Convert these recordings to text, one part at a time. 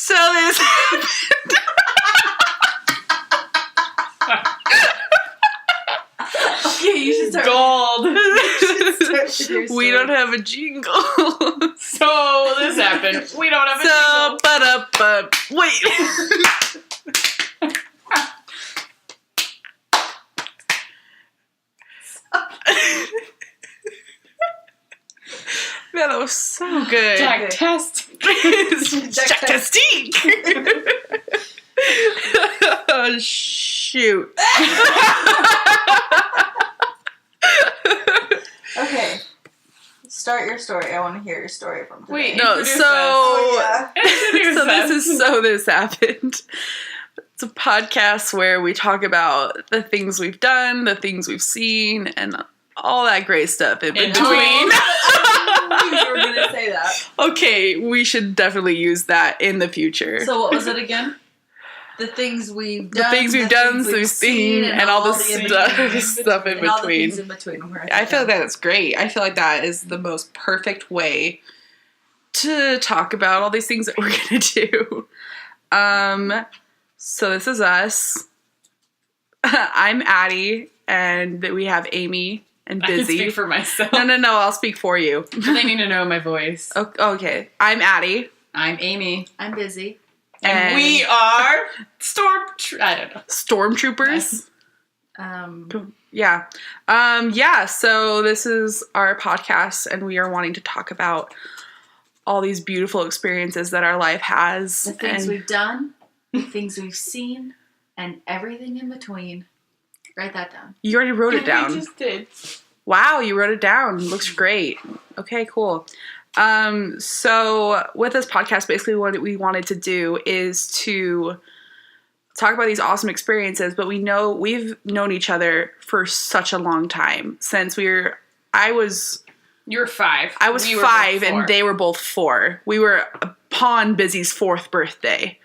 So this Okay, you should start. Gold. we don't have a jingle. So this happened. We don't have a So, but wait. Man, that was so good. Jack test. Jack Testique. Oh, shoot. Okay. Start your story. I want to hear your story from today. Wait, No, introduce so Oh, yeah. Introduce us. this happened. It's a podcast where we talk about the things we've done, the things we've seen, and all that great stuff in between. I knew you were going to say that. Okay, we should definitely use that in the future. So what was it again? The things we've the done. things we've done, we've seen, and all the stuff in and all the between. things in between. I feel like that's great. I feel like that is the most perfect way to talk about all these things that we're going to do. So this is us. I'm Addie, and we have Amy and I can Busy. speak for myself. No, I'll speak for you. But they need to know my voice. Okay, I'm Addie. I'm Amy. I'm busy. And we are I don't know. Stormtroopers. Yeah. So this is our podcast, and we are wanting to talk about all these beautiful experiences that our life has. The things we've done, the things we've seen, and everything in between. Write that down. You already wrote it We down. just did. Wow, you wrote it down. Looks great. Okay, cool. So with this podcast, basically what we wanted to do is to talk about these awesome experiences, but we've known each other for such a long time since You were 5. I was We were 5 both 4. and they were both 4. We were upon Busy's 4th birthday.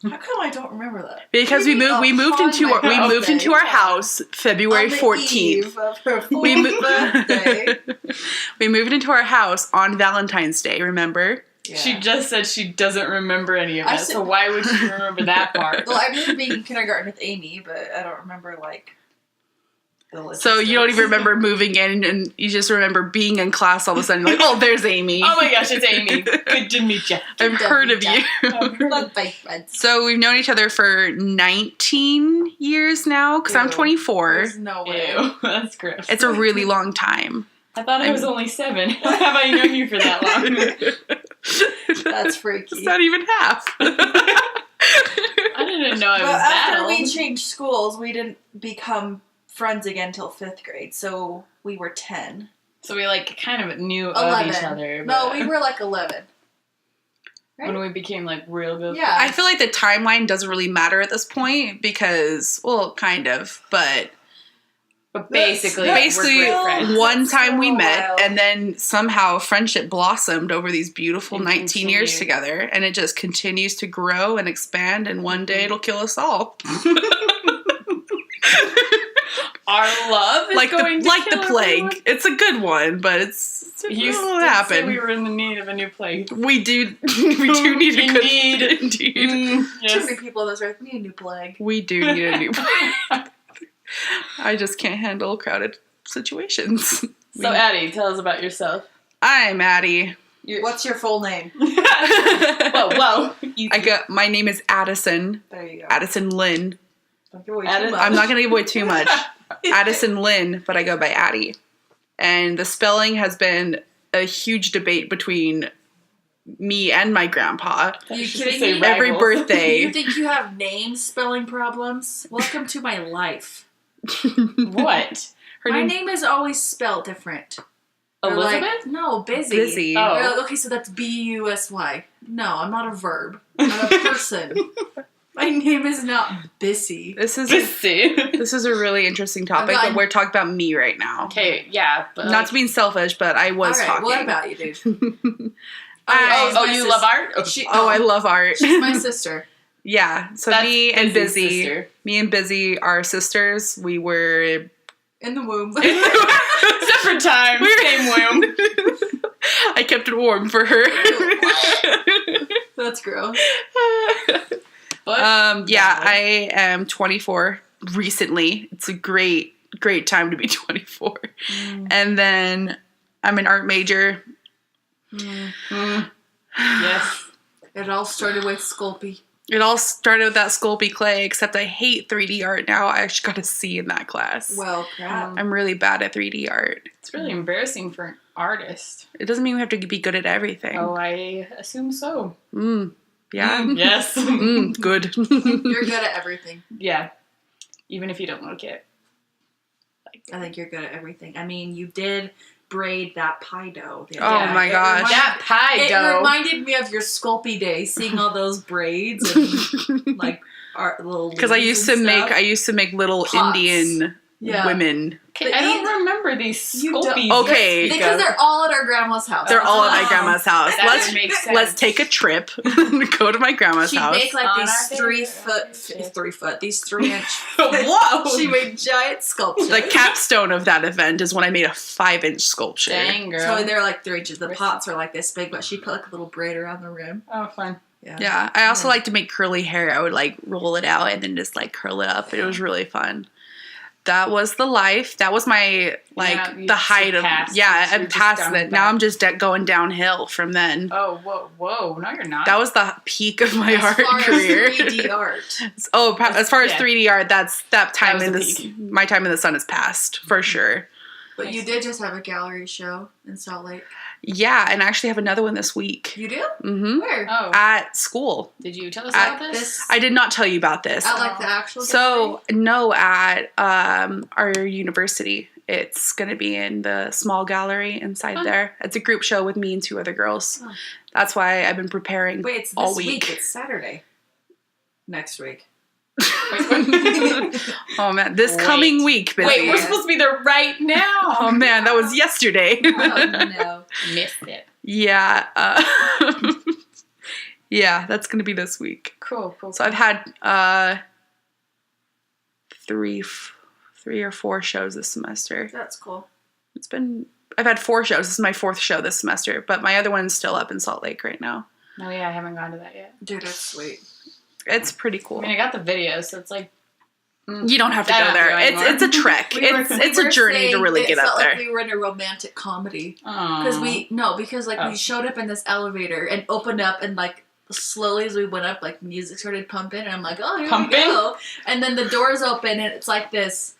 How come I don't remember that? Because we moved into our house February 14th. We moved into our house on Valentine's Day, remember? Yeah. She just said she doesn't remember any of that, so why would she remember that part? Well, I remember being in kindergarten with Amy, but I don't remember, like, the So you don't even remember moving in, and you just remember being in class all of a sudden, like, oh, there's Amy. Oh my gosh, it's Amy. Good to meet you. I've heard of you. So we've known each other for 19 years now, because I'm 24. There's no way. Ew, that's gross. It's a really long time. I thought I was only 7. How have I known you for that long? That's freaky. It's not even half. I didn't know I was that after old. we changed schools, we didn't become friends again till 5th grade, so we were 10. So we like kind of knew 11. of each other. No, but we were like 11. when we became like real good. Yeah. I feel like the timeline doesn't really matter at this point because, well, kind of, but basically, basically we're great friends. one time we So met wild. and then somehow friendship blossomed over these beautiful It 19 years continued. together, and it just continues to grow and expand, and one day it'll kill us all. Our love is going to like kill the plague. everyone. It's a good one, but it's You it'll did happen. say we were in the need of a new plague. We do need a good indeed. Too Yes. many people on this earth need a new plague. We do need a new plague. I just can't handle crowded situations. So Addie, tell us about yourself. I'm Addie. What's your full name? Whoa. My name is Addison. There you go. Addison Lynn. Don't give away Addis- too much. I'm not going to give away too much. Addison Lynn, but I go by Addie. And the spelling has been a huge debate between me and my grandpa. Are you Just to kidding say me? right. Every Rivals. birthday. You think you have name spelling problems? Welcome to my life. What? My name is always spelled different. Or Elizabeth? no, busy. Busy. Oh. Or okay, so that's B-U-S-Y. No, I'm not a verb. I'm a person. My name is not Bissy. This is Busy. this is a really interesting topic, but we're talking about me right now. Okay, yeah, but Not to be selfish, but I was All right, talking. what about you, dude? you my love art? Oh, Oh, I love art. She's my sister. Yeah. So That's me and Busy's Busy, sister. me and Busy are sisters. We were In the womb. Separate times, same womb. I kept it warm for her. That's gross. But yeah, I am 24 recently. It's a great time to be 24. And then I'm an art major. Yes. It all started with Sculpey. It all started with that Sculpey clay, except I hate 3D art now. I actually got a C in that class. Well, crap. I'm really bad at 3D art. It's really embarrassing for an artist. It doesn't mean we have to be good at everything. Oh, I assume so. Yeah. Yes. Good. You're good at everything. Yeah. Even if you don't look it. I think you're good at everything. I mean, you did braid that pie dough. Oh my gosh. That pie It dough. reminded me of your Sculpey day, seeing all those braids and like art little. Because I used to make little Pots. Indian women. Okay, I don't remember these You don't- Sculpies. Okay. because they're all at our grandma's house. They're all at my grandma's house. That would make sense. Let's take a trip. Go to my grandma's She'd house. make like On these our 3 favorite foot, these 3-inch. Whoa! She made giant sculptures. The capstone of that event is when I made a 5-inch sculpture. Dang, girl. So they're like 3 inches. The pots are like this big, but she put like a little braid around the rim. Oh, fun. Yeah, I also like to make curly hair. I would like roll it out and then just like curl it up. It was really fun. That was the life. That was my the height of I'm past that. Now I'm just going downhill from then. Oh, whoa! No, you're not. That was the peak of my art As far career. as 3D art. As far as 3D art, that's that time was in the this. peak. My time in the sun is past for sure. But you did just have a gallery show in Salt Lake. Yeah, and I actually have another one this week. You do? Mm-hmm. Where? Oh, At school. did you tell us about this? This I did not tell you about this. at like the actual So no, at our university, it's gonna be in the small gallery inside there. It's a group show with me and 2 other girls. Oh. That's why I've been preparing Wait, it's this all week. week. It's Saturday. Next week. Oh man, this Wait. coming week, busy. Wait, we're supposed to be there right now. Oh man, that was yesterday. Oh no. Missed it. Yeah, yeah, that's gonna be this week. Cool. So I've had 3 or 4 shows this semester. That's cool. I've had 4 shows. This is my 4th show this semester, but my other one's still up in Salt Lake right now. Oh yeah, I haven't gone to that yet. Dude, that's sweet. It's pretty cool. I mean, I got the video, so it's like You don't have to I go don't there. do it anymore. It's a trek. It's a journey to really get up It felt there. like we were in a romantic comedy. Because We showed up in this elevator and opened up and like slowly as we went up, like music started pumping and I'm like, oh, here we go. And then the doors open and it's like this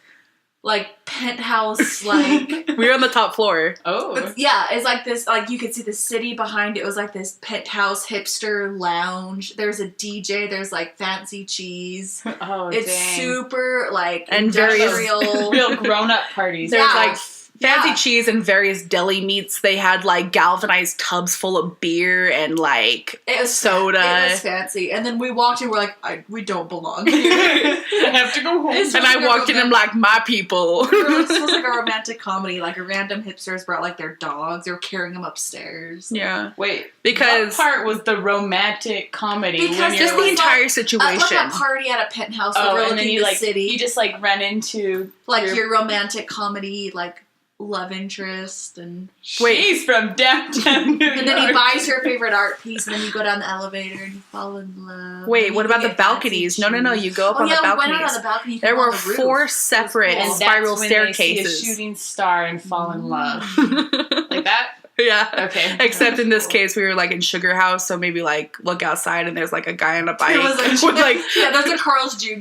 like penthouse like We were on the top floor. it's like this, like you could see the city behind it. It was like this penthouse hipster lounge. There's a DJ. There's like fancy cheese. Oh, It's dang. super like And various- industrial. Real grown-up parties. There's Yeah. like fancy Yeah. cheese and various deli meats. They had like galvanized tubs full of beer and like It was soda. It was fancy. And then we walked in. We're like, we don't belong here. I have to go home. It's And I walked in and I'm like, my people. This was like a romantic comedy. Like a random hipsters brought like their dogs. They were carrying them upstairs. Yeah. Wait, Because- what part was the romantic comedy? Because when just you're Just the was entire like situation. a party at a penthouse and overlooking then you the like city. you just like run into like your romantic comedy, like love interest, and Wait. She's from downtown New and then he York. buys your favorite art piece, and then you go down the elevator and you fall in love. Wait, And what you about can the get fancy balconies? No. cheese. You go up Oh on yeah, the we went balconies. out on the balcony. You There can go were on the roof. 4 separate cool. And spiral that's when they see a staircases. shooting star and fall in love. Like that? Yeah. Okay. Except in this Cool. case, we were like in Sugar House, so maybe like look outside and there's like a guy on a bike It was with like yeah, that's a Carl's Jr.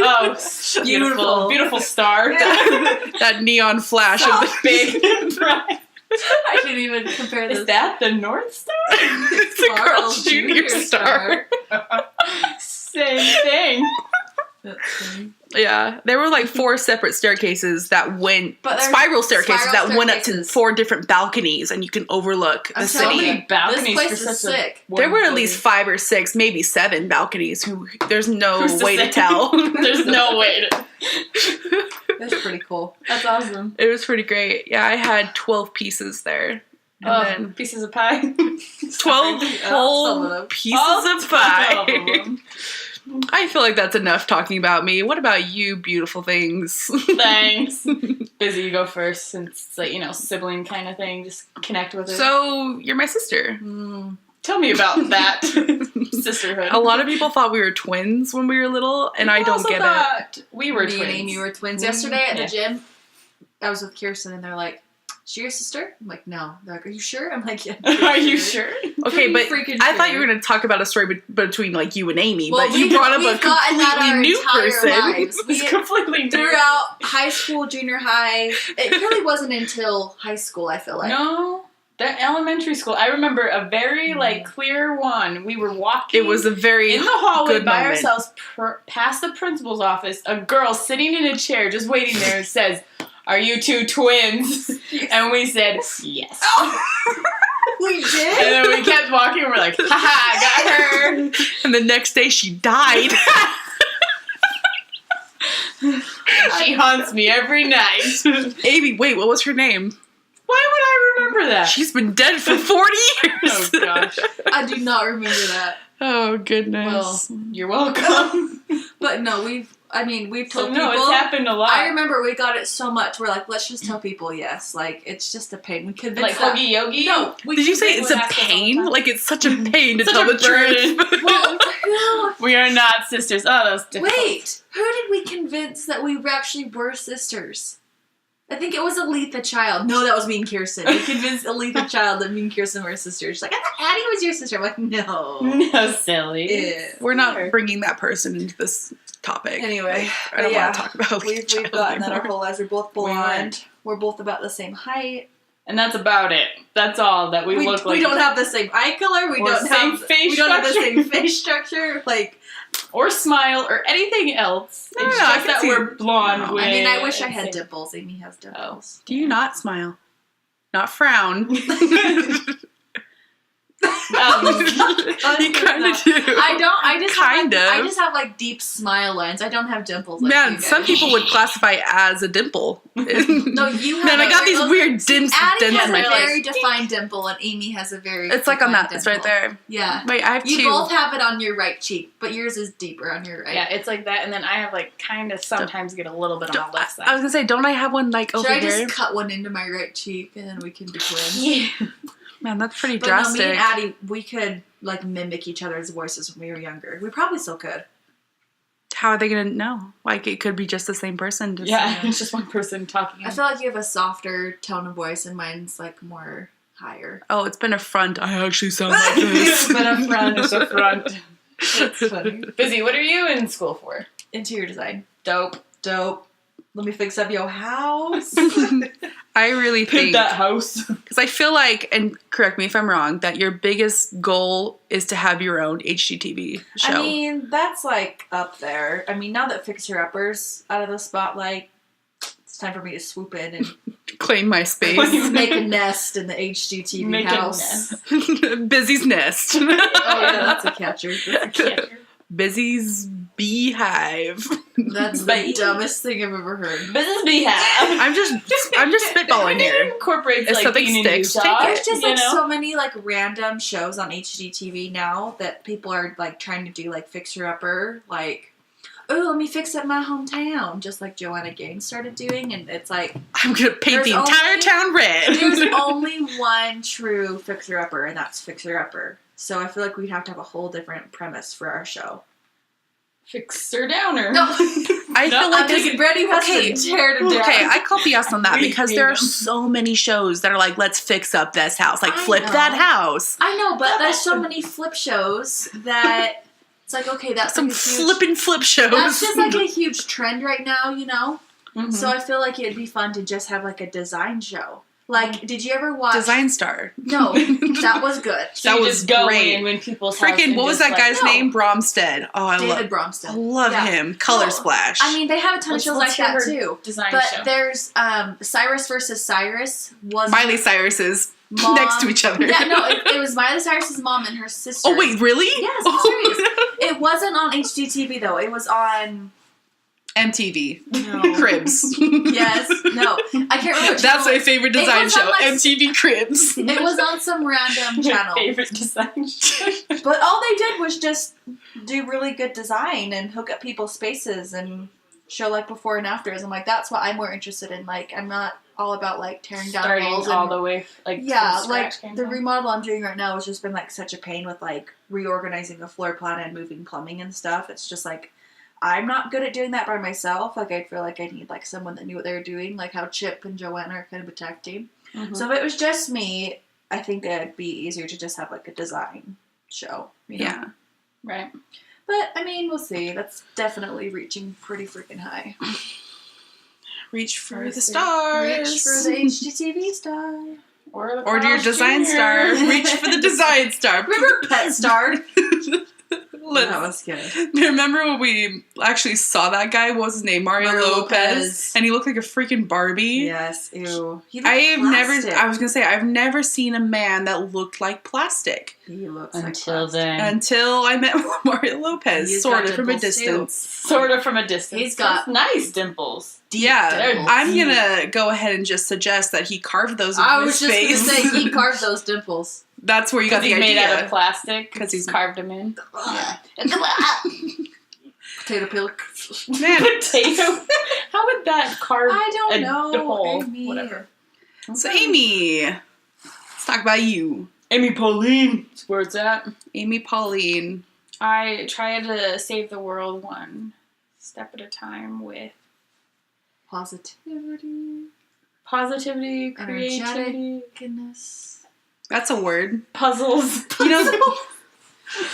Oh, beautiful. Beautiful star. that neon flash of the Big and bright. I can't even compare this. Is that the North Star? it's a Carl's Jr. star. Same thing. That's funny. Yeah, there were like 4 separate staircases that went But there's spiral staircases spiral that went up to staircases. 4 different balconies, and you can overlook the I'm city. telling you, balconies this place for is such a sick. There were at building. least 5 or 6, maybe 7 balconies. There's no Who's to way to say? tell. There's no way to. That's pretty cool. That's awesome. It was pretty great. Yeah, I had 12 pieces there. And then Pieces of pie. 12 some of whole them. pieces All of 12 pie. of them. I feel like that's enough talking about me. What about you, beautiful things? Thanks. Busy, you go first, since it's like, sibling kind of thing. Just connect with her. So, you're my sister. Tell me about that. sisterhood. A lot of people thought we were twins when we were little, and I don't get it. We were twins. Me and Amy were twins. Yesterday at the gym, I was with Kirsten, and they're like, "Is she your sister?" I'm like, "No." They're like, "Are you sure?" I'm like, "Yeah." Are you sure? Okay, but I thought you were going to talk about a story between like you and Amy, well, but you brought up a completely new person. It's completely new. Throughout high school, junior high, it really wasn't until high school, I feel like. No, that elementary school. I remember a very like clear one. We were walking. It was a very in the hallway good by moment. ourselves, past the principal's office. A girl sitting in a chair, just waiting there, says, "Are you two twins?" And we said, "Yes." We did? And then we kept walking and we're like, haha, got her. And the next day she died. She haunts me every night. Amy, wait, what was her name? Why would I remember that? She's been dead for 40 years. Oh, gosh. I do not remember that. Oh, goodness. Well, you're welcome. But no, we've told people. It's happened a lot. I remember we got it so much. We're like, let's just tell people yes. Like, it's just a pain. We convinced like Hoagie Yogi? No. Did you say it's a pain? Like, it's such a pain to tell the truth. Well, who? We are not sisters. Oh, that was difficult. Wait, who did we convince that we actually were sisters? I think it was Aletha Child. No, that was me and Kirsten. We convinced Aletha Child that me and Kirsten were sisters. She's like, I thought Addie was your sister. I'm like, no. No, silly. Yeah. We're not bringing that person into this topic. Anyway, I don't want to talk about We've gotten that our whole lives. We're both blonde. We're both about the same height. And that's about it. That's all that we look like. We don't have the same eye color. We don't have the same face structure. Like, or smile or anything else. No, it's no, just that we're blonde. No. With I mean, I wish I had dimples. Amy has dimples. Do you not smile? Not frown. You kind of do. I don't. I just kind have, of. I just have like deep smile lines. I don't have dimples. Like Man, you guys. some people would classify as a dimple. No, you have. Man, I got these weird dents Addie has in my a very face. defined dimple, and Amy has a very. It's like on that. defined It's right dimple. there. Yeah. Wait, I have You two. both have it on your right cheek, but yours is deeper on your right. Yeah, it's like that, and then I have like kind of sometimes get a little bit on my left side. I was gonna say, don't I have one like over Should I here? just cut one into my right cheek and then we can be twins? Yeah. Man, that's pretty But drastic. no, me and Addie, we could like mimic each other's voices when we were younger. We probably still could. How are they gonna know? Like, it could be just the same person. Just, Yeah, it's just one person talking. I feel like you have a softer tone of voice and mine's like more higher. Oh, it's been a front. I actually sound like this. It's been a front. It's a front. It's funny. Busy, what are you in school for? Interior design. Dope. Let me fix up your house. I really think that house. because I feel like, and correct me if I'm wrong, that your biggest goal is to have your own HGTV show. I mean, that's like up there. I mean, now that Fixer Upper's out of the spotlight, it's time for me to swoop in and Claim my space. make a nest in the HGTV Make a house. nest. Busy's nest. Oh yeah, that's a catcher. Busy's beehive. That's the dumbest thing I've ever heard. Business beehive. I'm just spitballing here. Incorporates If like something being sticks, in Utah, take it. There's just you like know? so many like random shows on HGTV now that people are like trying to do like Fixer Upper, like, oh, let me fix up my hometown, just like Joanna Gaines started doing, and it's like I'm gonna paint the There's entire only- town red. there's only one true Fixer Upper, and that's Fixer Upper. So I feel like we'd have to have a whole different premise for our show. Fixer downer. No, I feel like I'm just ready to tear to death. Okay, I call BS on that We because hate there are them. so many shows that are like, let's fix up this house, like I flip know. that house. I know, but there's so many flip shows that it's like, okay, that's Some like a huge, flip shows. that's just like a huge trend right now, you know? Mhm. So I feel like it'd be fun to just have like a design show. Like, did you ever watch Design Star. No, that was good. So That you was just go great. in when people's house Freaking, and what was just, that like, guy's No. name? Bromstead. Oh, I David Bromstead. love Yeah. him. Color No, Splash. I mean, they have a ton of shows like hear that her too. Design But show. there's Cyrus versus Cyrus was Miley Cyrus's mom. next to each other. Yeah, no, it was Miley Cyrus's mom and her sister. Oh, wait, really? Yes, I'm serious. It wasn't on HGTV though. It was on MTV. no. Cribs. Yes, no, I can't remember. What That's channel. my favorite design was on, show. like, MTV Cribs. It was on some random My channel. favorite design show. But all they did was just do really good design and hook up people's spaces and show like before and afters. I'm like, that's what I'm more interested in. Like, I'm not all about like tearing down Starting walls all the way, like yeah, from like scratch, the remodel I'm doing right now has just been like such a pain with like reorganizing a floor plan and moving plumbing and stuff. It's just like I'm not good at doing that by myself. Like I feel like I need like someone that knew what they were doing, like how Chip and Joanna are kind of a tag team. Mm-hmm. So if it was just me, I think it'd be easier to just have like a design show. You know? Yeah. Right. But, I mean, we'll see. That's definitely reaching pretty freaking high. Reach for the stars. Reach for the HGTV star. Or your design star. Reach for the design star. Remember Pet Star? That was good. Remember when we actually saw that guy? What was his name? Mario Lopez. And he looked like a freaking Barbie. Yes. Ew. I've never seen a man that looked like plastic. He looks until like then. Until I met Mario Lopez. Sort of from a distance. Sort of from a distance. He's got nice dimples. Yeah, I'm gonna go ahead and just suggest that he carved those into his face. I was just gonna say he carved those dimples. That's where you got the idea. He's made out of plastic because he's carved them in. Yeah. Potato peel. Man, potato. How would that carve? I don't know. Hole? Amy. Whatever. So Amy, let's talk about you. Amy Pauline. That's where it's at. Amy Pauline. I try to save the world one step at a time with positivity, creativity, goodness. That's a word. Puzzles. You know,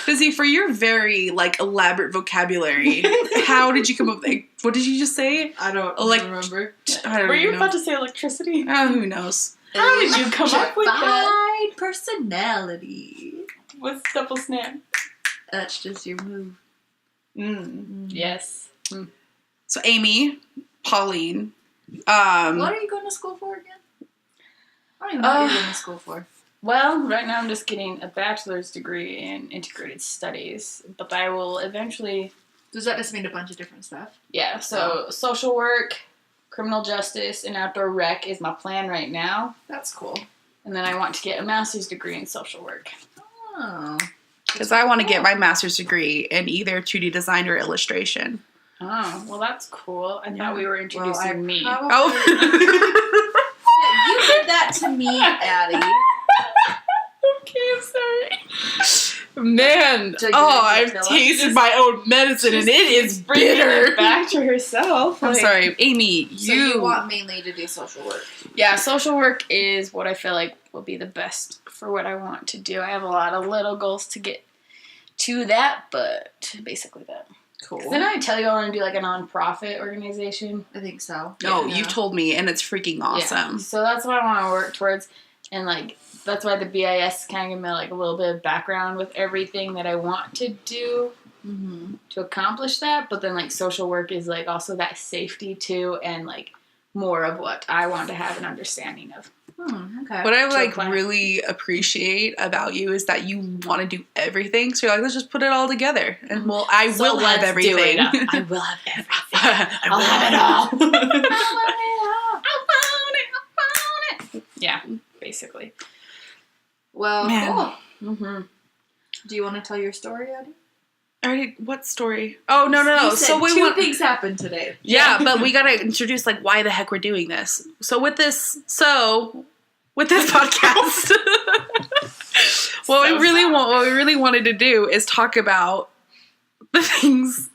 Busy, for your very elaborate vocabulary, how did you come up? What did you just say? I don't remember. Were you about to say electricity? Oh, who knows? How did you come up with that? Personality. What's double snap? That's just your move. Yes. So Amy, Pauline. What are you going to school for again? I don't even know what you're going to school for. Well, right now I'm just getting a bachelor's degree in integrated studies, but I will eventually... Does that just mean a bunch of different stuff? Yeah, so social work, criminal justice, and outdoor rec is my plan right now. That's cool. And then I want to get a master's degree in social work. Oh. Because I want to get my master's degree in either 2D design or illustration. Oh, well that's cool. I thought we were introducing me. Oh. Yeah, you did that to me, Addie. Okay, I'm sorry. Man, I've tasted my own medicine and it is bitter. Back to herself. I'm sorry, Amy. So you want mainly to do social work? Yeah, social work is what I feel like will be the best for what I want to do. I have a lot of little goals to get to that, but basically that. Cool. Didn't I tell you I want to do a nonprofit organization? I think so. Oh, you've told me, and it's freaking awesome. Yeah. So that's what I want to work towards, and that's why the BIS kind of gave me a little bit of background with everything that I want to do to accomplish that. But then social work is also that safety too, and more of what I want to have an understanding of. Okay. What I really appreciate about you is that you want to do everything. So you're let's just put it all together, and I will have everything. I will have everything. I'll have it all. I want it. Yeah, basically. Well, cool. Mm-hmm. Do you want to tell your story, Addie? Already, what story? Oh, no. So two things happened today. Yeah, but we gotta introduce why the heck we're doing this. So with this podcast, what we really wanted to do is talk about the things.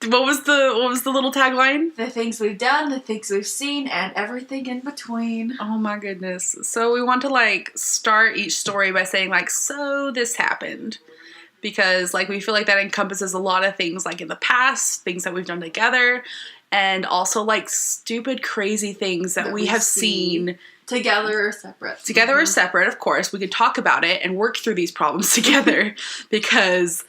What was the little tagline? The things we've done, the things we've seen, and everything in between. Oh my goodness. So we want to start each story by saying so this happened. Because we feel that encompasses a lot of things in the past, things that we've done together, and also stupid crazy things that we have seen. Together or separate. Together or separate, of course. We can talk about it and work through these problems together because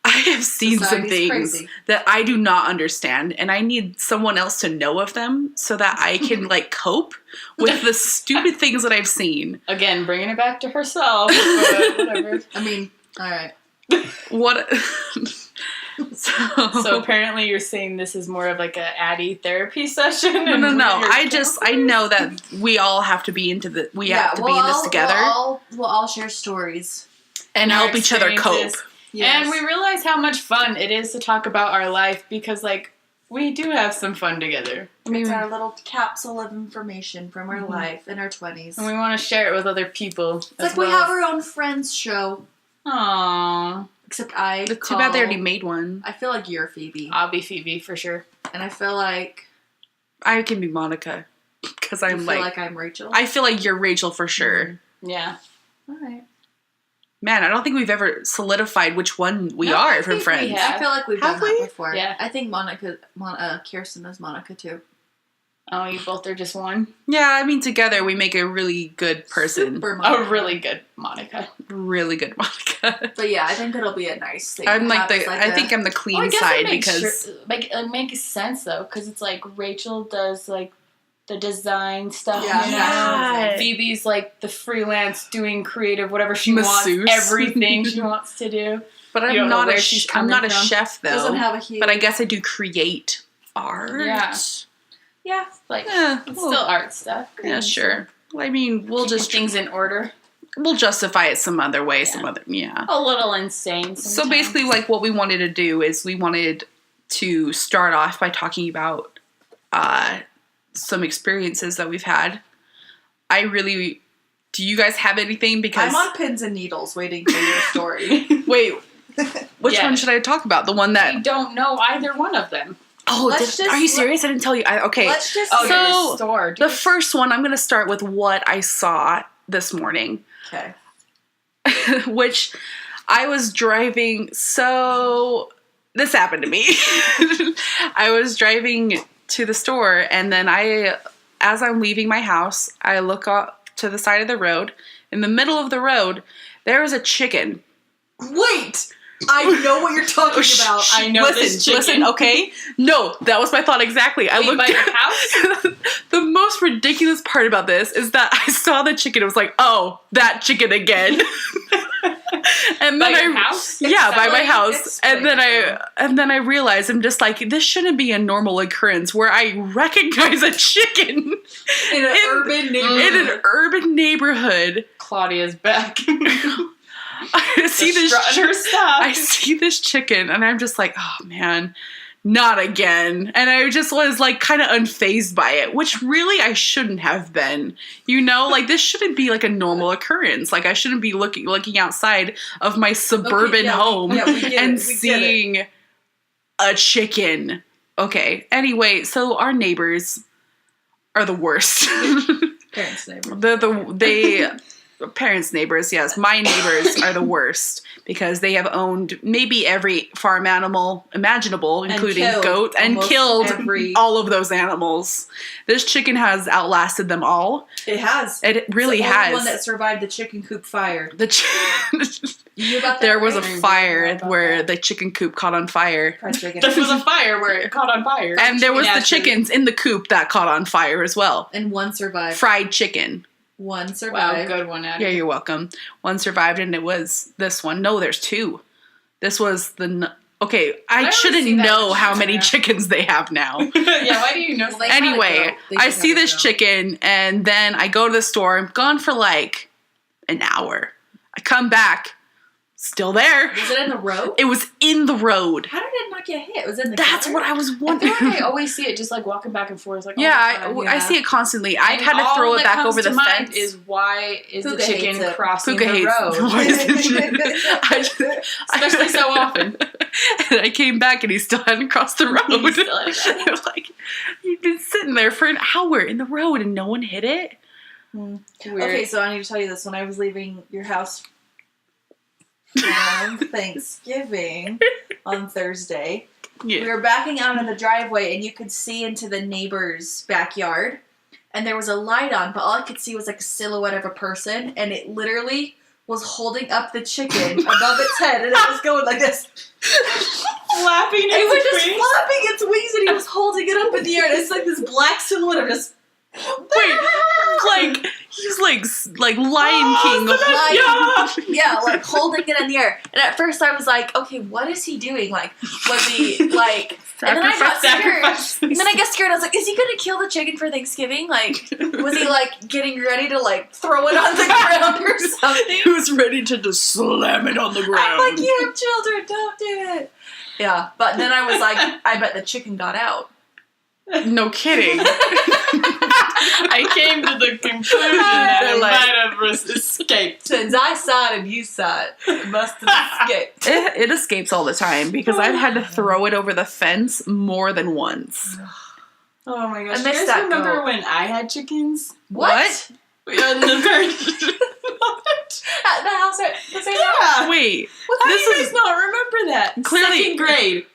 I have seen some things that I do not understand and I need someone else to know of them so that I can cope with the stupid things that I've seen. Again, bringing it back to herself, but whatever. I mean, all right. What? So apparently you're saying this is more of a Addie therapy session? No. I know that we all have to be into the. We have to be in this together. We'll all share stories and help each other cope. Yes. And we realize how much fun it is to talk about our life because We do have some fun together. It's our little capsule of information from our life in our 20s. And we want to share it with other people. It's like we have our own Friends show. Aww. Except It's too bad they already made one. I feel like you're Phoebe. I'll be Phoebe for sure. And I feel like... I can be Monica. Because I'm like I'm Rachel? I feel like you're Rachel for sure. Yeah. Alright. Man, I don't think we've ever solidified which one we are from Friends. I feel like we've done that before. Yeah. I think Kirsten is Monica too. Oh, you both are just one? Yeah, I mean, together we make a really good person. Super Monica. A really good Monica. Really good Monica. But yeah, I think it'll be a nice thing. I'm I think I'm the clean side because... it makes sense though, because it's like Rachel does like the design stuff. Yeah. Phoebe's like the freelance doing creative, whatever she Masseuse. wants, everything she wants to do. But I'm not a chef though. Doesn't have a huge... But I guess I do create art. Yeah. Yeah. Like, it's still art stuff. Yeah, sure. I mean, we'll Keeping just... things in order. We'll justify it some other way, A little insane sometimes. So basically, like, what we wanted to do is we wanted to start off by talking about some experiences that we've had. Do you guys have anything? Because I'm on pins and needles waiting for your story. Wait, which one should I talk about? The one that... We don't know either one of them. Oh, are you serious? I didn't tell you. Okay. Let's just... so, store, the first one, I'm going to start with what I saw this morning. Okay. Which I was driving, so this happened to me. I was driving to the store, and then as I'm leaving my house, I look up to the side of the road. In the middle of the road, there is a chicken. Wait! I know what you're talking about. I know this chicken. Listen, okay? No, that was my thought exactly. I looked by your house? The most ridiculous part about this is that I saw the chicken. It was like, oh, that chicken again. And then house? Yeah, by my house. And then I realized I'm just like, this shouldn't be a normal occurrence where I recognize a chicken in an urban neighborhood. Claudia's back. I see this chicken and I'm just like, oh man, not again. And I just was like kind of unfazed by it, which really I shouldn't have been. You know, like this shouldn't be like a normal occurrence. Like I shouldn't be looking outside of my suburban home and seeing a chicken. Okay. Anyway, so our neighbors are the worst. Parents' neighbors. Parents' neighbors, yes. My neighbors are the worst because they have owned maybe every farm animal imaginable, including goat, and killed all of those animals. This chicken has outlasted them all. It has. It really has. The only one that survived the chicken coop fire. You got that there was a fire where the chicken coop caught on fire. There was a fire where it caught on fire. And there was the chickens in the coop that caught on fire as well. And one survived. Fried chicken. One survived. Wow, good one, Addie. Yeah, you're welcome. One survived, and it was this one. No, there's two. This was okay, I shouldn't know how many chickens they have now. Yeah, why do you know? Well, anyway, I see this chicken, and then I go to the store. I'm gone for like an hour. I come back. Still there. Was it in the road? It was in the road. How did it not get hit? Was it in the That's gutter? what I was wondering. I feel like I always see it just like walking back and forth. Like, I see it constantly. I've had to throw it back over the fence. Is why is Puka the chicken crossing Puka the road? Especially so often. And I came back and he still hadn't crossed the road. I'm like, you've been sitting there for an hour in the road and no one hit it? Weird. Okay, so I need to tell you this. When I was leaving your house on Thanksgiving on Thursday, we were backing out in the driveway and you could see into the neighbor's backyard and there was a light on, but all I could see was like a silhouette of a person and it literally was holding up the chicken above its head and it was going like this. Flapping its wings. It was just flapping its wings and he was holding it up in the air and it's like this black silhouette of just... Wait, like he's like Lion King. Yeah, like holding it in the air. And at first I was like, okay, what is he doing? Like, was he like? And then I got scared. And then I got scared. I was like, is he gonna kill the chicken for Thanksgiving? Like, was he like getting ready to like throw it on the ground or something? He was ready to just slam it on the ground. I'm like, you have children, don't do it. Yeah, but then I was like, I bet the chicken got out. No kidding. I came to the conclusion that it might have escaped. Since I saw it and you saw it, it must have escaped. It escapes all the time because I've had to throw it over the fence more than once. Oh my gosh. I Do missed you guys that remember goat. when I had chickens? What? We had the What? At the house at the same house? Yeah. Wait. How This do you is- guys not remember that? Clearly- Second grade.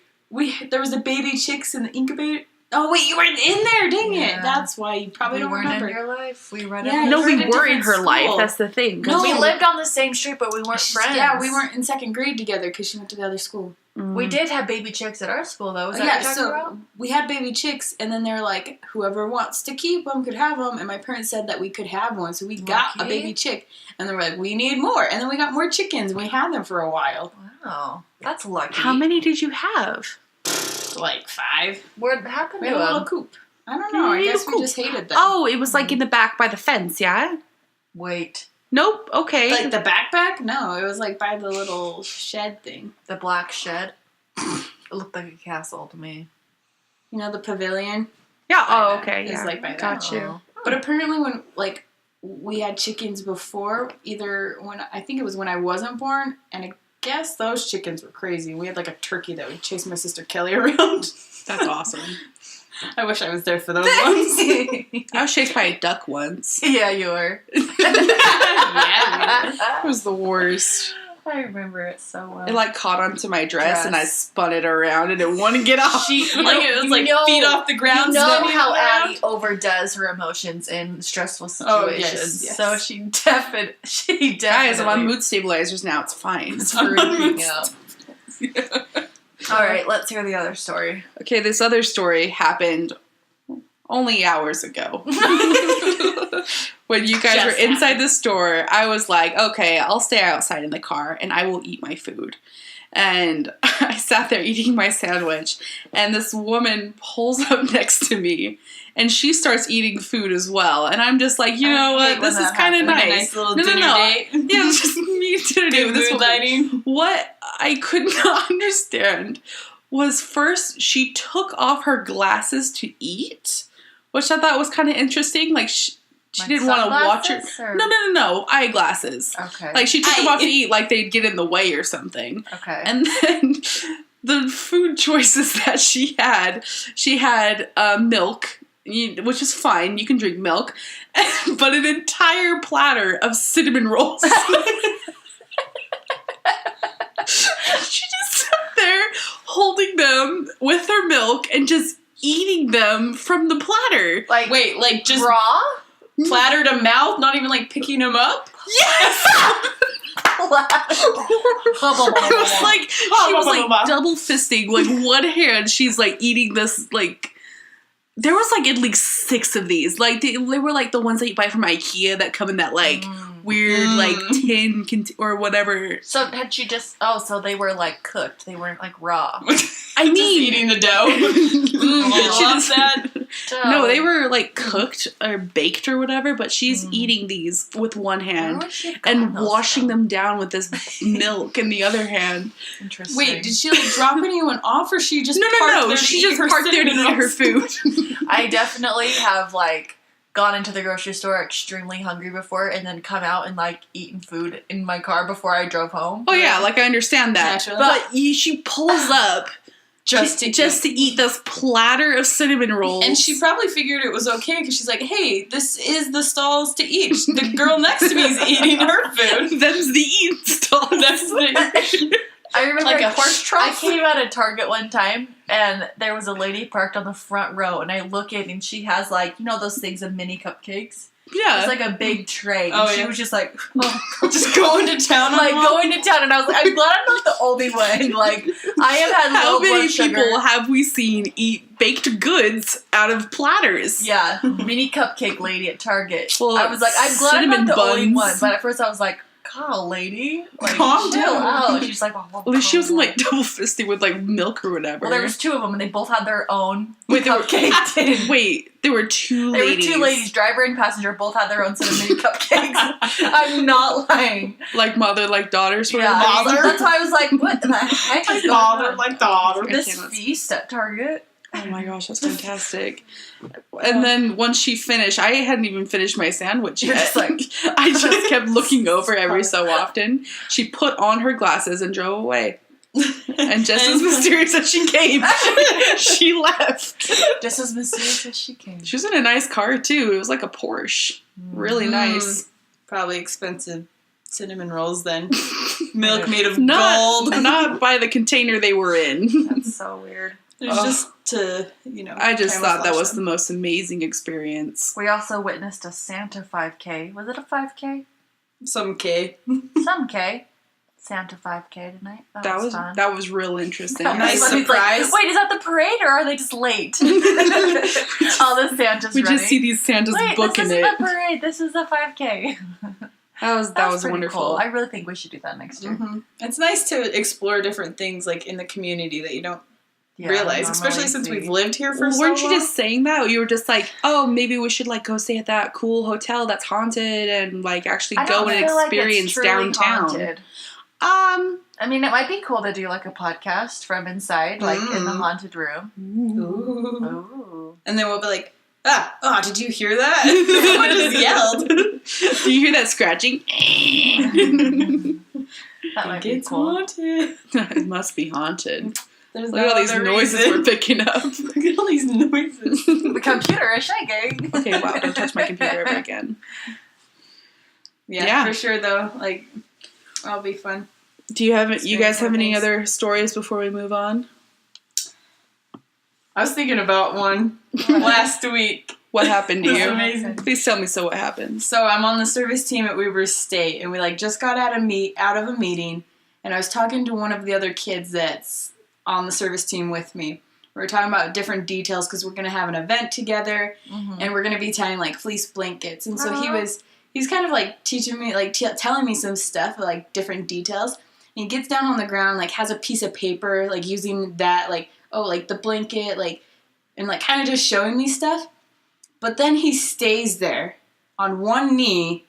There was a baby chicks in the incubator. Oh wait, you weren't in there, dang Yeah. it. That's why you probably We don't weren't remember. in your life. We read Yeah, it. No, you we were in a were in different her life. school. That's the thing. No. We lived on the same street, but we weren't friends. Yeah, we weren't in second grade together because she went to the other school. We did have baby chicks at our school, though. Was that Yeah, what you're talking about? so we had baby chicks, and then they're like, whoever wants to keep them could have them. And my parents said that we could have one, so we got a Lucky. baby chick. And they were like, we need more. And then we got more chickens. We had them for a while. Wow, that's lucky. How many did you have? Like 5. What happened We to had a little them? coop. I don't know. I guess we just hated them. Oh, it was like in the back by the fence, yeah? Wait, Nope. Okay. Like the backpack? No, it was like by the little shed thing. the black shed. It looked like a castle to me. You know, the pavilion? yeah. Oh, by that. okay. It's Yeah. like by that. Got you. Oh. But apparently when, like, we had chickens before, either when, I think it was when I wasn't born, and I guess those chickens were crazy. We had like a turkey that would chase my sister Kelly around. That's awesome. I wish I was there for those ones. I was chased by a duck once. Yeah, you were. Yeah, It was the worst. I remember it so well. It like caught onto my dress and I spun it around and it wouldn't get off. Feet off the ground. You know spinning how around. Addie overdoes her emotions in stressful Oh, situations. yes. So she definitely. Guys, I'm on mood stabilizers now. It's fine. It's freaking me out. All right, let's hear the other story. Okay, this other story happened only hours ago. When you guys were inside the store, I was like, okay, I'll stay outside in the car and I will eat my food. And I sat there eating my sandwich, and this woman pulls up next to me, and she starts eating food as well. And I'm just like, you know what? This is kind of Like a nice. nice little dinner date. Yeah, it's just me dinner date with this Mood woman. lighting. What I could not understand was first she took off her glasses to eat, which I thought was kind of interesting. Like she didn't want to watch her. Sunglasses, or- No, eyeglasses. Okay. Like she took them off to eat, like they'd get in the way or something. Okay. And then the food choices that she had milk, which is fine. You can drink milk, but an entire platter of cinnamon rolls. She just sat there holding them with her milk and just eating them from the platter. like, Wait, like just raw? platter to mouth, not even like picking them up? Yes! It was like she was like double fisting, like one hand she's like eating this, like there was like at least 6 of these. Like they were like the ones that you buy from IKEA that come in that like weird like tin or whatever. So had she just? Oh, so they were like cooked. They weren't like raw. I mean, Just eating the dough. she love just- that. No, they were like cooked or baked or whatever, but she's eating these with one hand and washing them down with this milk in the other hand. Interesting. Wait, did she like drop anyone off, or she just No, parked there to she eat just her parked there to cinnamon eat her rolls? food. I definitely have like gone into the grocery store extremely hungry before, and then come out and like eaten food in my car before I drove home. Oh yeah, like I understand that, Naturally. but she pulls up Just to eat this platter of cinnamon rolls, And she probably figured it was okay because she's like, hey, this is the stalls to eat. The girl next to me is eating her food. Them's the eat stall. That's the... I remember Like a horse trough? I came out of Target one time, and there was a lady parked on the front row, and I look in, and she has like, you know those things of mini cupcakes? Yeah, It's like a big tray, and Oh, she yeah. was just like, just going to town on like them. going to town, and I was like, I'm glad I'm not the only one. Like, I have had how low many blood sugar. people have we seen eat baked goods out of platters? Yeah, mini cupcake lady at Target. Well, I was like, I'm glad I'm cinnamon not the only buns. one. But at first I was like, God, lady. Like, Calm chill down. out. She's like, At least she wasn't like double fisting with like milk or whatever. Well, there was two of them, and they both had their own Wait, cupcake. Wait, there were two There ladies. were two ladies, driver and passenger, both had their own set of mini cupcakes. I'm not lying. Like mother, like daughter sort of. Mother? That's why I was like, what the heck is going Father, on? like daughter. This cannot- feast at Target. Oh my gosh, that's fantastic. And then once she finished, I hadn't even finished my sandwich You're yet. just like- I just kept looking over every so often. She put on her glasses and drove away. And just as mysterious as she came, she left. Just as mysterious as she came. She was in a nice car too. It was like a Porsche. Really nice. Probably expensive cinnamon rolls then. Milk made of gold. Not by the container they were in. That's so weird. It was just to, I just thought that camouflage was the them. most amazing experience. We also witnessed a Santa 5K. Was it a 5K? Some K. Some K. Santa 5K tonight. That was fun. That was real interesting. Nice Everybody's surprise. Like, wait, is that the parade or are they just late? All the Santas We running. just see these Santas booking this it. isn't the parade. This is the 5K. That was pretty wonderful. Cool. I really think we should do that next year. Mm-hmm. It's nice to explore different things like in the community that you don't realize, especially since we've lived here for so long. Weren't you just saying that? You were just like, oh, maybe we should like go stay at that cool hotel that's haunted and like actually go and experience downtown. Haunted. I mean, it might be cool to do like a podcast from inside, like in the haunted room. Ooh. Ooh. And then we'll be like, did you hear that? Someone just yelled. Do you hear that scratching? That might be cool. Haunted. It must be haunted. There's Look at all these noises we're picking up. Look at all these noises. The computer is shaking. Okay, wow, don't touch my computer ever again. Yeah, for sure though. Like, that'll be fun. Do you guys have any things. other stories before we move on? I was thinking about one last week. What happened to It was you? amazing. Please tell me what happened. So I'm on the service team at Weber State, and we like just got out of a meeting, and I was talking to one of the other kids that's on the service team with me. We were talking about different details because we're gonna have an event together, and we're gonna be tying like fleece blankets. And so he's kind of like teaching me, like telling me some stuff, like different details. And he gets down on the ground, like has a piece of paper, like using that, like like the blanket, like, and like kind of just showing me stuff. But then he stays there on one knee,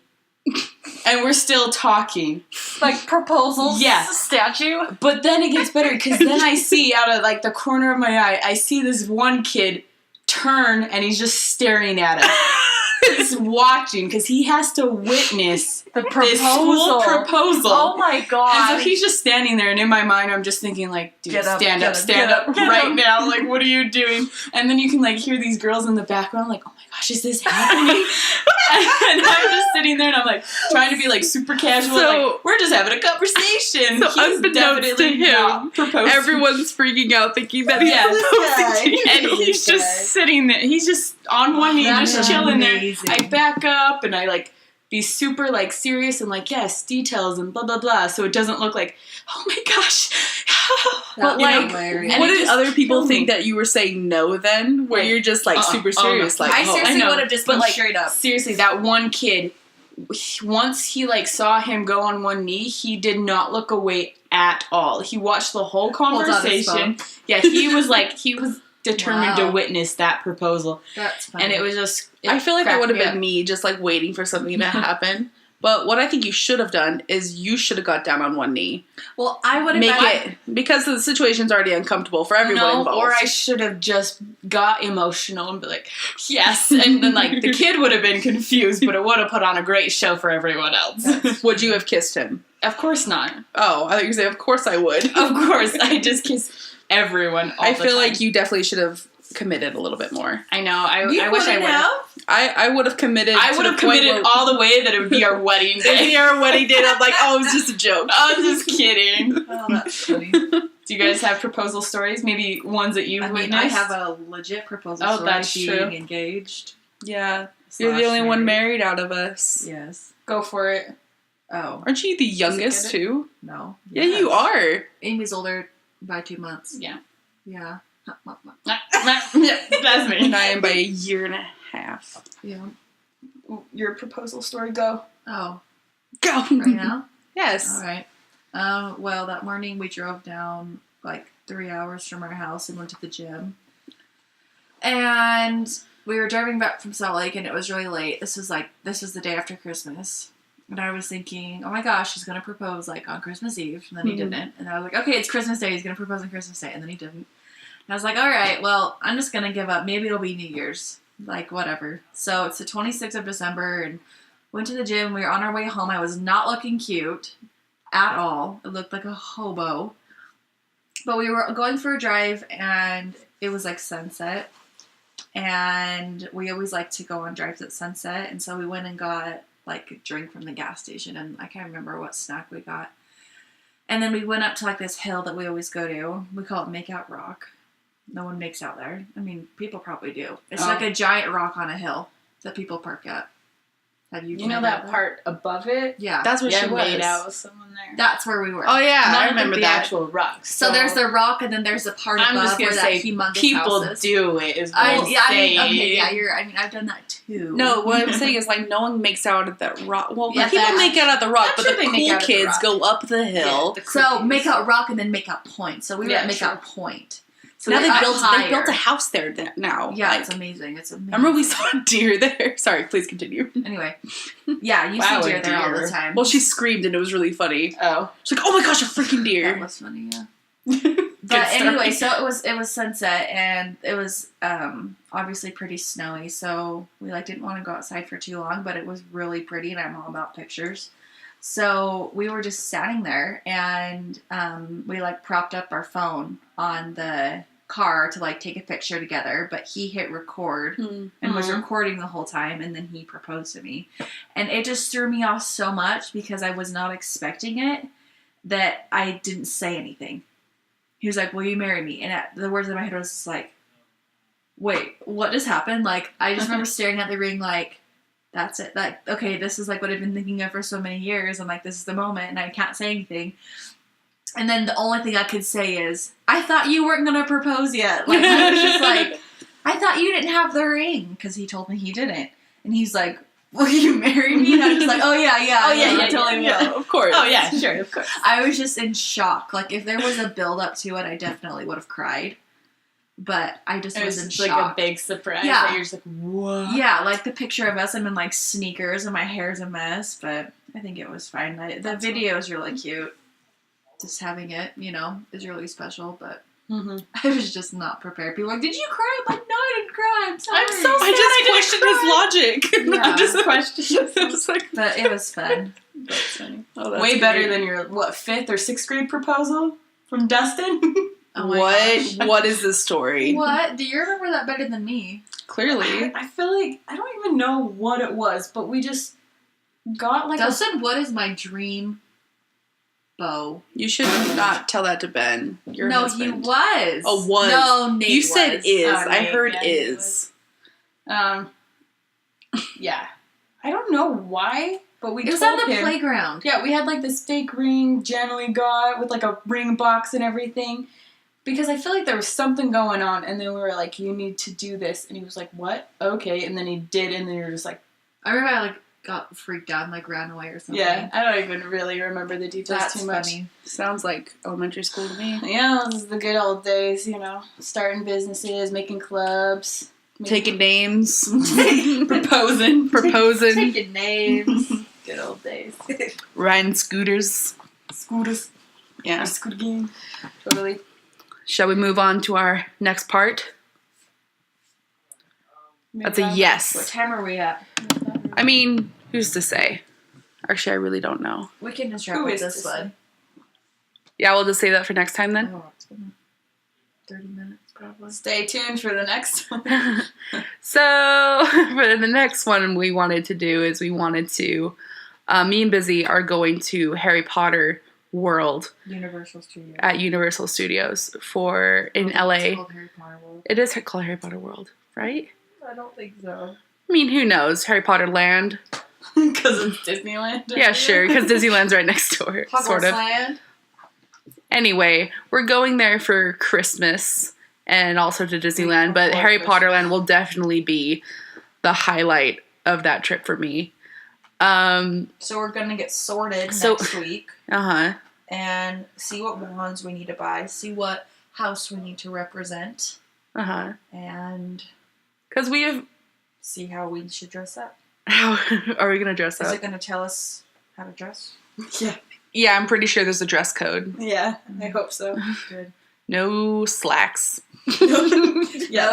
and we're still talking. Like proposals statue. But then it gets better, because then I see out of like the corner of my eye, I see this one kid turn, and he's just staring at us. He's watching, because he has to witness The this school proposal. Oh my god. And so he's just standing there, and in my mind, I'm just thinking, like, dude, stand up get right up. now. Like, what are you doing? And then you can, like, hear these girls in the background, like, oh my gosh, is this happening? And I'm just sitting there, and I'm, like, trying to be, like, super casual. So- like, we're just having a conversation. So unbeknownst to him, not proposing. everyone's freaking out thinking that he's proposing to you. And he's just sitting there. He's just on one knee, That's just chilling amazing. there. I back up, and I, like, be super, like, serious and, like, yes, details and blah, blah, blah. So it doesn't look like, oh my gosh. But, You know? like, hilarious. And what it did just other people killed me. think that you were saying no then? Where Right. you're just, like, super no. serious? Like, I seriously know, would have just but, been like, straight up. Seriously, that one kid, once he, like, saw him go on one knee, he did not look away at all. He watched the whole Holds out his conversation. Yeah, he was determined to Wow. witness that proposal. That's funny. And it was just... I feel like that cracked would have me been up. me just, like, waiting for something to happen. But what I think you should have done is you should have got down on one knee. Well, I would have Make it, because the situation's already uncomfortable for everyone No, involved. or I should have just got emotional and be like, yes. And then, like, the kid would have been confused, but it would have put on a great show for everyone else. Would you have kissed him? Of course not. Oh, I thought you were saying, of course I would. Of course. I just kiss everyone all I the feel time. like you definitely should have committed a little bit more. I know. I wish I would have. I would have committed. I to would the have point committed where all the way that it would be our wedding it'd day. be our wedding date. I'm like, oh, it was just a joke. I was just kidding. Oh, that's funny. Do you guys have proposal stories? Maybe ones that you've I mean, witnessed? I have a legit proposal Oh, story that's being true. engaged. Yeah, you're the only one married. married out of us. Yes. Go for it. Oh, Aren't you the youngest it? too? no. Yeah, you are. Amy's older by 2 months. Yeah. Yeah. That's me. And I am by a year and a half. Yeah. Your proposal story, go. Oh, Go. right now? Yes. All right. Well, that morning we drove down like 3 hours from our house and went to the gym. And we were driving back from Salt Lake and it was really late. This was the day after Christmas. And I was thinking, oh my gosh, he's going to propose like on Christmas Eve. And then he didn't. And I was like, okay, it's Christmas Day. He's going to propose on Christmas Day. And then he didn't. And I was like, all right, well, I'm just going to give up. Maybe it'll be New Year's. Like, whatever. So it's the 26th of December and went to the gym. We were on our way home. I was not looking cute at all. It looked like a hobo. But we were going for a drive and it was like sunset. And we always like to go on drives at sunset. And so we went and got like a drink from the gas station. And I can't remember what snack we got. And then we went up to like this hill that we always go to. We call it Makeout Rock. No one makes out there. I mean, people probably do. It's like a giant rock on a hill that people park at. Have you? You know that part above it? Yeah, that's where she was. Made out with someone there. That's where we were. Oh yeah, I remember the that. actual rocks. So there's the rock, and then there's the part above just gonna where say, that humongous people house is. do it. Is what I've done that too. No, what I'm saying is like no one makes out at that rock. Well, Yeah, people make out at the rock, but sure the they make cool out at the kids rock. go up the hill. Yeah, the cool So kids. make out rock and then make out point. So we were Yeah, at make true. out point. So Now we're up they higher. built a house there now. Yeah, like, it's amazing. It's amazing. remember we saw a deer there. Sorry, please continue. Anyway, yeah, you Wow, see a deer there all the deer. time. Well, she screamed and it was really funny. Oh. She's like, "Oh my gosh, a freaking deer!" That was funny, yeah. Good But anyway, story. so it was sunset and it was obviously pretty snowy, so we like didn't want to go outside for too long, but it was really pretty and I'm all about pictures. So we were just standing there and we like propped up our phone on the car to like take a picture together, but he hit record and was recording the whole time, and then he proposed to me. And it just threw me off so much because I was not expecting it that I didn't say anything. He was like, "Will you marry me?" And the words in my head was just like, wait, what just happened? Like, I just remember staring at the ring like, that's it. Like, okay, this is like what I've been thinking of for so many years. And like, this is the moment and I can't say anything. And then the only thing I could say is, I thought you weren't going to propose yet. Like, I was just like, I thought you didn't have the ring. Because he told me he didn't. And he's like, will you marry me? And I was just like, oh yeah, I totally will. Of course. Oh yeah, sure, of course. I was just in shock. Like, if there was a build up to it, I definitely would have cried. But I just It was was in just like shock. a big surprise. Yeah. That you're just like, what? Yeah, like the picture of us, I'm in like sneakers and my hair's a mess, but I think it was fine. The video is really cute. Just having it, is really special, but I was just not prepared. People were like, did you cry? I'm like, no, I didn't cry. I'm sorry. I'm so I just questioned his logic. Yeah. I just questioned. It was like, But it was fun. That's funny. oh, that's Way better great. than your, 5th or 6th grade proposal from Dustin? Oh my gosh. What is this story? What? Do you remember that better than me? Clearly. I feel like, I don't even know what it was, but we just got like Dustin Wood is my dream beau. You should not tell that to Ben. Your No, husband. he was. Oh, was. No, Nate You said was. is. Oh, I Nate, heard yeah, Nate is. Yeah. I don't know why, but we It was told on the him. playground. Yeah, we had like this fake ring Janely got with like a ring box and everything. Because I feel like there was something going on, and then we were like, you need to do this. And he was like, what? Okay. And then he did, and then you were just like, I remember I got freaked out and ran away or something. yeah, I don't even really remember the details That's too much. funny. Sounds like elementary school to me. Yeah, this is the good old days, starting businesses, making clubs. Taking names. Proposing. Proposing. Taking names. Good old days. Riding scooters. Scooters. Yeah. Scooter game. Totally. Shall we move on to our next part? That's a What yes. time are we at? I mean, who's to say? Actually, I really don't know. We can just wrap Who up is this this one. Yeah, we'll just save that for next time then. Oh, it's been 30 minutes probably. Stay tuned for the next one. So, for the next one we wanted to do is me and Busy are going to Harry Potter World Universal Studios. at Universal Studios in It's LA. called Harry Potter World. It is called Harry Potter World, right? I don't think so. I mean, who knows? Harry Potter Land. Because it's Disneyland. Yeah, sure, because Disneyland's right next door, sort of. Land. Anyway, we're going there for Christmas and also to Disneyland, but Before Harry Christmas. Potter Land will definitely be the highlight of that trip for me. So we're gonna get sorted next week. And see what wands we need to buy. See what house we need to represent. And because we have. See how we should dress up. How are we gonna dress up? Is it gonna tell us how to dress? Yeah. Yeah, I'm pretty sure there's a dress code. Yeah, I hope so. Good. No slacks. Yeah,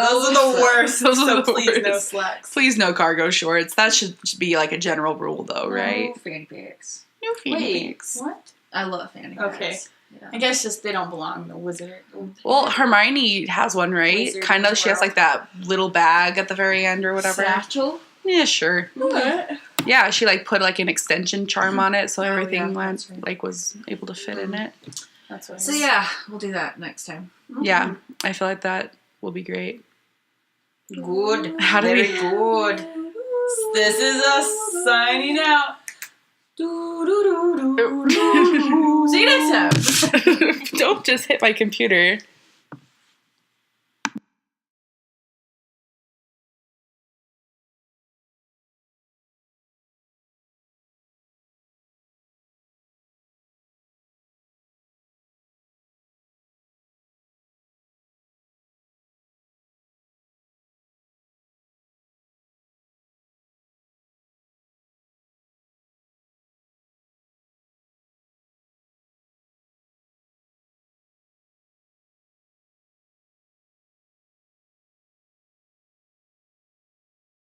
those are the worst. Those are the please, no worst. slacks. Please, no cargo shorts. That should be like a general rule, though, right? No fanny packs. No fanny Wait, packs. what? I love fanny packs. Okay. Yeah. I guess just they don't belong in the wizard. Well, Hermione has one, right? Wizard Kind of. She has world. like that little bag at the very end or whatever. Satchel? Yeah, sure. What? Yeah, she like put like an extension charm on it, so everything yeah, went that's right. like was able to fit in it. That's what. So yeah, we'll do that next time. Yeah, I feel like that will be great. Good. How do Very we- good. This is us signing out. See you next time. Don't just hit my computer.